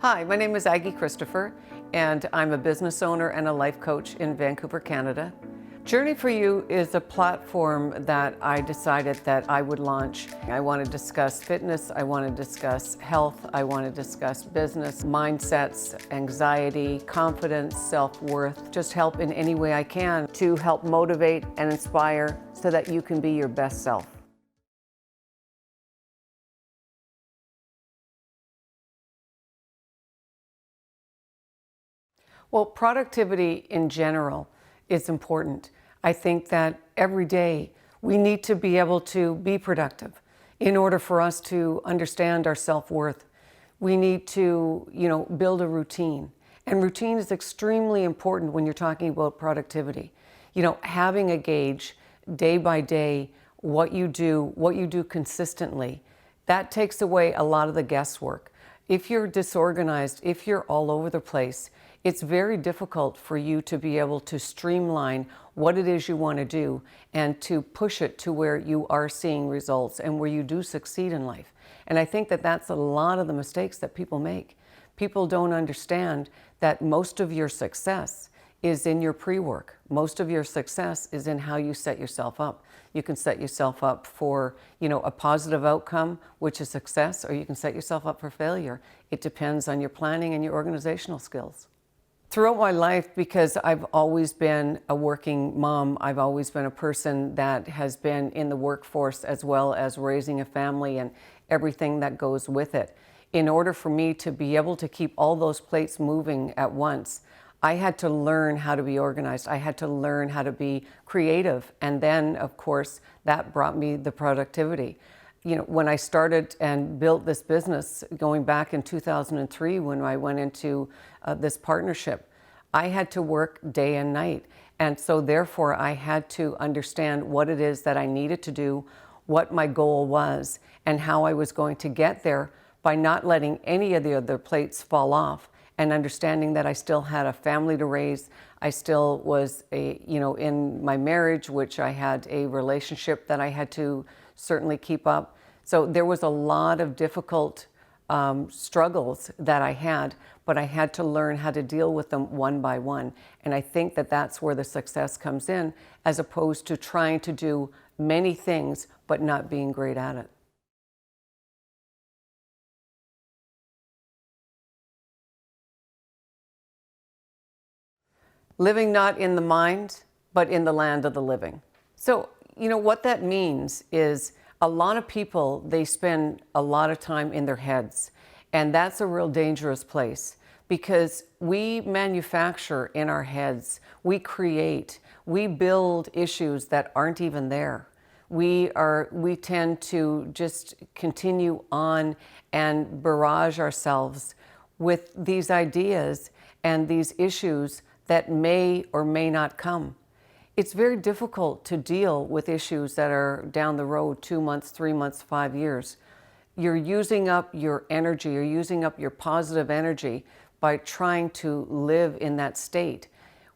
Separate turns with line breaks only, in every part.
Hi, my name is Aggie Christopher, and I'm a business owner and a life coach in Vancouver, Canada. Journey for You is a platform that I decided that I would launch. I want to discuss fitness, I want to discuss health, I want to discuss business, mindsets, anxiety, confidence, self-worth, just help in any way I can to help motivate and inspire so that you can be your best self. Well, productivity in general is important. I think that every day we need to be able to be productive in order for us to understand our self-worth. We need to, build a routine. And routine is extremely important when you're talking about productivity. Having a gauge day by day, what you do consistently, that takes away a lot of the guesswork. If you're disorganized, if you're all over the place, it's very difficult for you to be able to streamline what it is you want to do and to push it to where you are seeing results and where you do succeed in life. And I think that that's a lot of the mistakes that people make. People don't understand that most of your success is in your pre-work. Most of your success is in how you set yourself up. You can set yourself up for, a positive outcome, which is success, or you can set yourself up for failure. It depends on your planning and your organizational skills. Throughout my life, because I've always been a working mom, I've always been a person that has been in the workforce as well as raising a family and everything that goes with it. In order for me to be able to keep all those plates moving at once, I had to learn how to be organized. I had to learn how to be creative. And then, of course, that brought me the productivity. When I started and built this business going back in 2003, when I went into this partnership, I had to work day and night. And so therefore I had to understand what it is that I needed to do, what my goal was, and how I was going to get there by not letting any of the other plates fall off, and understanding that I still had a family to raise. I still was in my marriage, which I had a relationship that I had to certainly keep up. So there was a lot of difficult struggles that I had, but I had to learn how to deal with them one by one. And I think that that's where the success comes in, as opposed to trying to do many things, but not being great at it. Living not in the mind, but in the land of the living. So, what that means is a lot of people, they spend a lot of time in their heads, and that's a real dangerous place because we manufacture in our heads, we create, we build issues that aren't even there. We tend to just continue on and barrage ourselves with these ideas and these issues that may or may not come. It's very difficult to deal with issues that are down the road 2 months, 3 months, 5 years. You're using up your energy, you're using up your positive energy by trying to live in that state.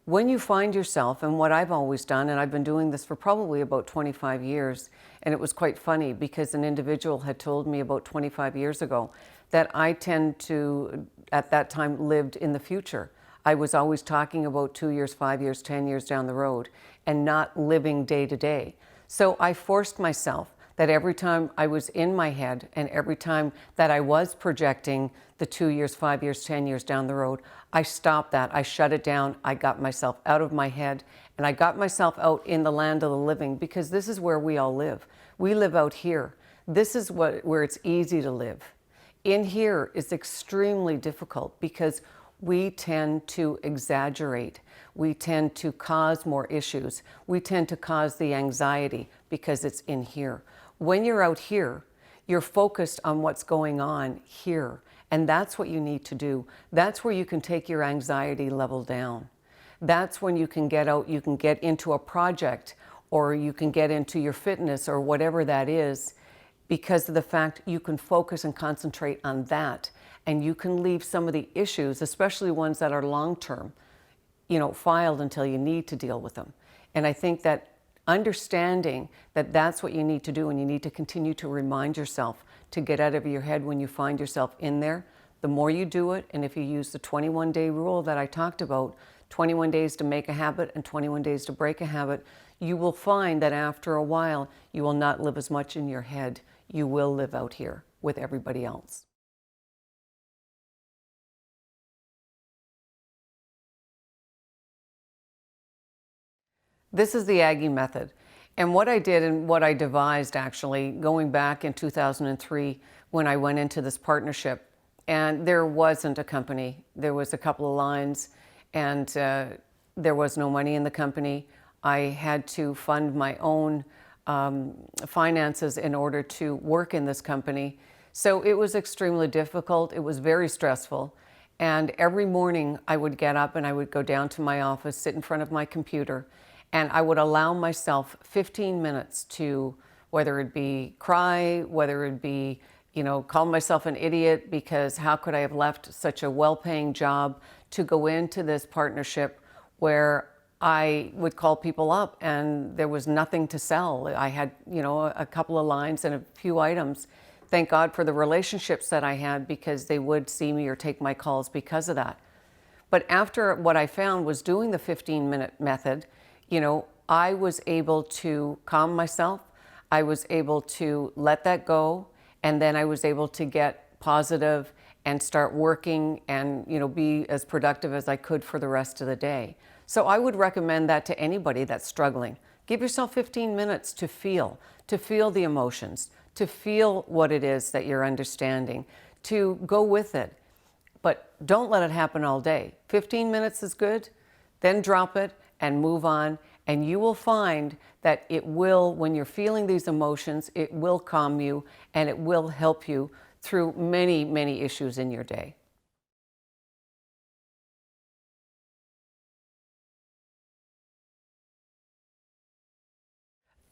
When you find yourself, and what I've always done, and I've been doing this for probably about 25 years, and it was quite funny because an individual had told me about 25 years ago that I tend to, at that time, lived in the future. I was always talking about 2 years, 5 years, 10 years down the road and not living day to day. So I forced myself that every time I was in my head and every time that I was projecting the 2 years, 5 years, 10 years down the road, I stopped that. I shut it down. I got myself out of my head and I got myself out in the land of the living, because this is where we all live. We live out here. This is where it's easy to live. In here is extremely difficult because we tend to exaggerate. We tend to cause more issues. We tend to cause the anxiety because it's in here. When you're out here, you're focused on what's going on here. And that's what you need to do. That's where you can take your anxiety level down. That's when you can get out, you can get into a project, or you can get into your fitness or whatever that is, because of the fact you can focus and concentrate on that. And you can leave some of the issues, especially ones that are long-term, filed until you need to deal with them. And I think that understanding that that's what you need to do, and you need to continue to remind yourself to get out of your head when you find yourself in there, The more you do it, and if you use the 21-day rule that I talked about, 21 days to make a habit and 21 days to break a habit, you will find that after a while, you will not live as much in your head. You will live out here with everybody else. This is the Aggie method. And what I did and what I devised actually going back in 2003 when I went into this partnership, and there wasn't a company, there was a couple of lines, and there was no money in the company. I had to fund my own finances in order to work in this company. So it was extremely difficult. It was very stressful. And every morning I would get up and I would go down to my office, sit in front of my computer, and I would allow myself 15 minutes to, whether it be cry, whether it be, call myself an idiot because how could I have left such a well-paying job to go into this partnership where I would call people up and there was nothing to sell. I had, a couple of lines and a few items. Thank God for the relationships that I had because they would see me or take my calls because of that. But after what I found was doing the 15-minute method, I was able to calm myself. I was able to let that go. And then I was able to get positive and start working and, be as productive as I could for the rest of the day. So I would recommend that to anybody that's struggling. Give yourself 15 minutes to feel the emotions, to feel what it is that you're understanding, to go with it. But don't let it happen all day. 15 minutes is good, then drop it and move on. And you will find that it will, when you're feeling these emotions, it will calm you and it will help you through many, many issues in your day.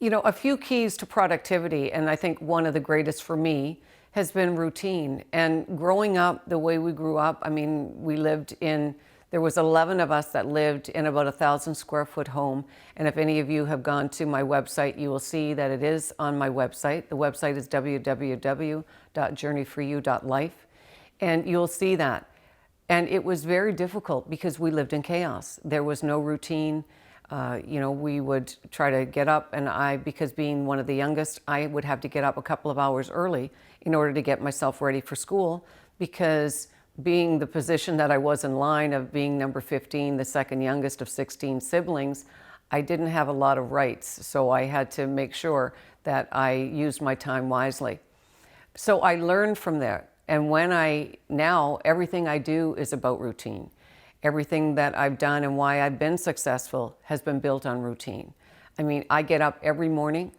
A few keys to productivity, and I think one of the greatest for me has been routine. And growing up the way we grew up, there was 11 of us that lived in about 1,000 square foot home. And if any of you have gone to my website, you will see that it is on my website. The website is www.journeyforyou.life. And you'll see that. And it was very difficult because we lived in chaos. There was no routine. We would try to get up, and because being one of the youngest, I would have to get up a couple of hours early in order to get myself ready for school, because being the position that I was in line of being number 15, the second youngest of 16 siblings, I didn't have a lot of rights. So I had to make sure that I used my time wisely. So I learned from there. And now everything I do is about routine. Everything that I've done and why I've been successful has been built on routine. I get up every morning.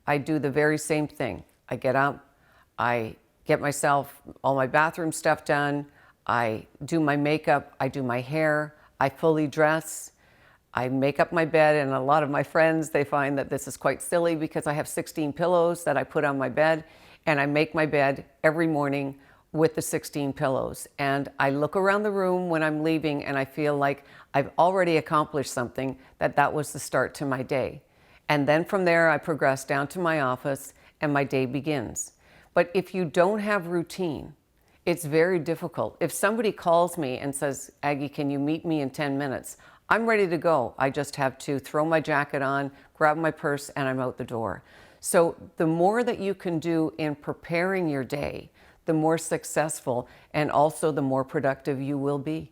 I do the very same thing. I get up, I get myself all my bathroom stuff done, I do my makeup, I do my hair, I fully dress, I make up my bed, and a lot of my friends, they find that this is quite silly because I have 16 pillows that I put on my bed, and I make my bed every morning with the 16 pillows. And I look around the room when I'm leaving and I feel like I've already accomplished something, that was the start to my day. And then from there, I progress down to my office and my day begins. But if you don't have routine, it's very difficult. If somebody calls me and says, Aggie, can you meet me in 10 minutes? I'm ready to go. I just have to throw my jacket on, grab my purse, and I'm out the door. So the more that you can do in preparing your day, the more successful and also the more productive you will be.